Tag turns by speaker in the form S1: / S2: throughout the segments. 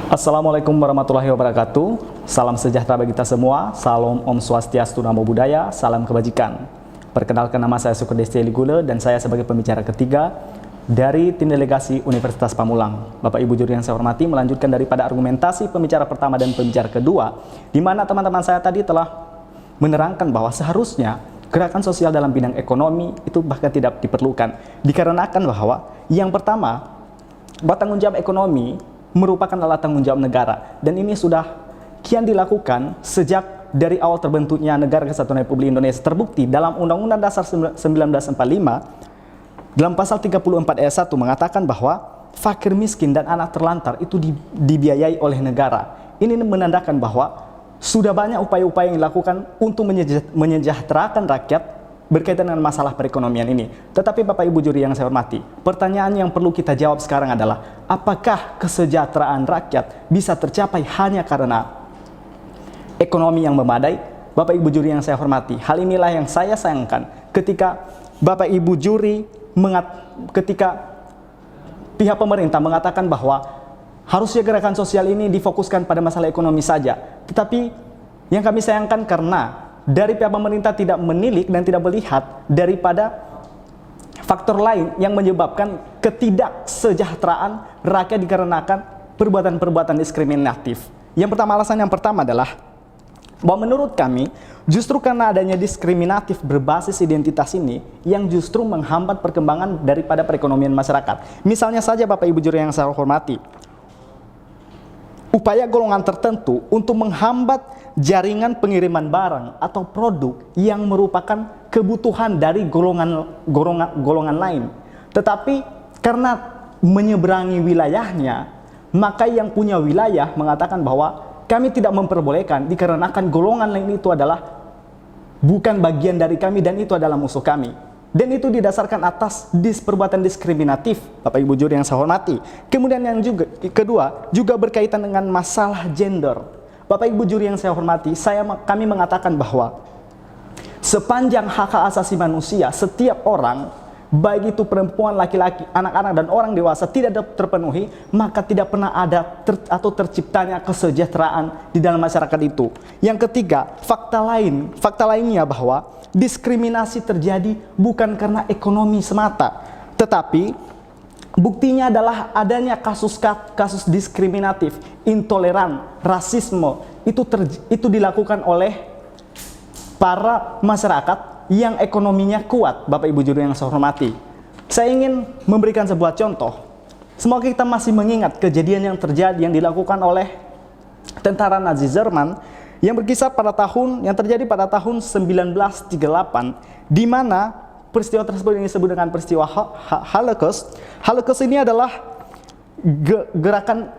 S1: Assalamualaikum warahmatullahi wabarakatuh. Salam sejahtera bagi kita semua. Salam Om Swastiastu, Namo Buddhaya, salam kebajikan. Perkenalkan, nama saya Syukur Desti Eligule dan saya sebagai pembicara ketiga dari tim delegasi Universitas Pamulang. Bapak Ibu juri yang saya hormati, melanjutkan daripada argumentasi pembicara pertama dan pembicara kedua, di mana teman-teman saya tadi telah menerangkan bahwa seharusnya gerakan sosial dalam bidang ekonomi itu bahkan tidak diperlukan, dikarenakan bahwa yang pertama, bahwa tanggung jawab ekonomi merupakan alat tanggung jawab negara, dan ini sudah kian dilakukan sejak dari awal terbentuknya Negara Kesatuan Republik Indonesia. Terbukti dalam Undang-Undang Dasar 1945 dalam pasal 34 ayat 1 mengatakan bahwa fakir miskin dan anak terlantar itu dibiayai oleh negara. Ini menandakan bahwa sudah banyak upaya-upaya yang dilakukan untuk menyejahterakan rakyat berkaitan dengan masalah perekonomian ini. Tetapi Bapak Ibu juri yang saya hormati, pertanyaan yang perlu kita jawab sekarang adalah, apakah kesejahteraan rakyat bisa tercapai hanya karena ekonomi yang memadai? Bapak Ibu juri yang saya hormati, hal inilah yang saya sayangkan ketika Bapak Ibu juri ketika pihak pemerintah mengatakan bahwa harusnya gerakan sosial ini difokuskan pada masalah ekonomi saja. Tetapi yang kami sayangkan karena dari pihak pemerintah tidak menilik dan tidak melihat daripada faktor lain yang menyebabkan ketidaksejahteraan rakyat dikarenakan perbuatan-perbuatan diskriminatif. Alasan yang pertama adalah bahwa menurut kami justru karena adanya diskriminatif berbasis identitas ini yang justru menghambat perkembangan daripada perekonomian masyarakat. Misalnya saja Bapak Ibu juri yang saya hormati, upaya golongan tertentu untuk menghambat jaringan pengiriman barang atau produk yang merupakan kebutuhan dari golongan lain. Tetapi karena menyeberangi wilayahnya, maka yang punya wilayah mengatakan bahwa kami tidak memperbolehkan dikarenakan golongan lain itu adalah bukan bagian dari kami dan itu adalah musuh kami. Dan itu didasarkan atas perbuatan diskriminatif, Bapak Ibu juri yang saya hormati. Kemudian yang kedua juga berkaitan dengan masalah gender. Bapak Ibu juri yang saya hormati, kami mengatakan bahwa sepanjang hak asasi manusia setiap orang, baik itu perempuan, laki-laki, anak-anak dan orang dewasa tidak terpenuhi, maka tidak pernah ada atau terciptanya kesejahteraan di dalam masyarakat itu. Yang ketiga, fakta lainnya bahwa diskriminasi terjadi bukan karena ekonomi semata, tetapi buktinya adalah adanya kasus diskriminatif, intoleran, rasisme itu dilakukan oleh para masyarakat yang ekonominya kuat. Bapak Ibu juri yang saya hormati, saya ingin memberikan sebuah contoh. Semoga kita masih mengingat kejadian yang dilakukan oleh tentara Nazi Jerman yang terjadi pada tahun 1938, di mana peristiwa tersebut yang disebut dengan peristiwa Holocaust. Holocaust ini adalah gerakan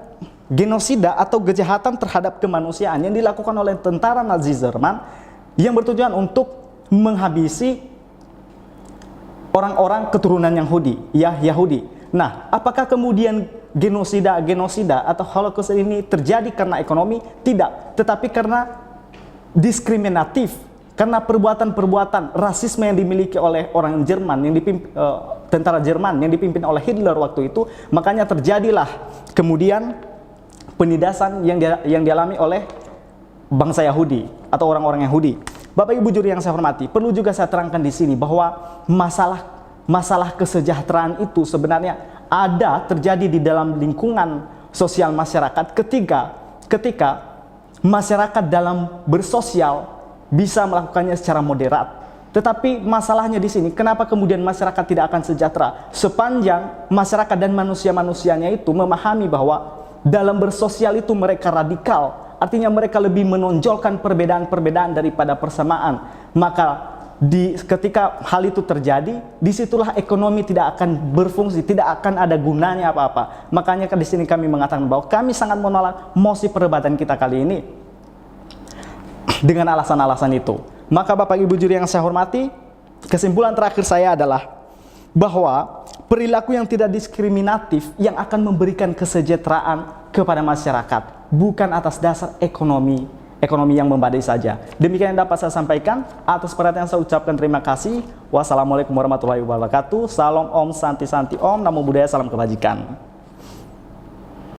S1: genosida atau kejahatan terhadap kemanusiaan yang dilakukan oleh tentara Nazi Jerman yang bertujuan untuk menghabisi orang-orang keturunan Yahudi. Nah, apakah kemudian genosida atau Holocaust ini terjadi karena ekonomi? Tidak, tetapi karena diskriminatif, karena perbuatan-perbuatan rasisme yang dimiliki oleh orang Jerman, tentara Jerman yang dipimpin oleh Hitler waktu itu. Makanya terjadilah kemudian penindasan yang dialami oleh bangsa Yahudi atau orang-orang Yahudi. Bapak Ibu juri yang saya hormati, perlu juga saya terangkan di sini bahwa masalah kesejahteraan itu sebenarnya terjadi di dalam lingkungan sosial masyarakat ketika masyarakat dalam bersosial bisa melakukannya secara moderat. Tetapi masalahnya di sini, kenapa kemudian masyarakat tidak akan sejahtera sepanjang masyarakat dan manusia-manusianya itu memahami bahwa dalam bersosial itu mereka radikal, artinya mereka lebih menonjolkan perbedaan-perbedaan daripada persamaan. Maka ketika hal itu terjadi, disitulah ekonomi tidak akan berfungsi, tidak akan ada gunanya apa-apa. Makanya di sini kami mengatakan bahwa kami sangat menolak mosi perdebatan kita kali ini dengan alasan-alasan itu. Maka Bapak Ibu juri yang saya hormati, kesimpulan terakhir saya adalah bahwa perilaku yang tidak diskriminatif yang akan memberikan kesejahteraan kepada masyarakat, bukan atas dasar ekonomi yang memadai saja. Demikian yang dapat saya sampaikan. Atas perhatian saya ucapkan terima kasih. Wassalamualaikum warahmatullahi wabarakatuh. Salam Om Santi Santi Om, Namo Buddhaya, salam kebajikan.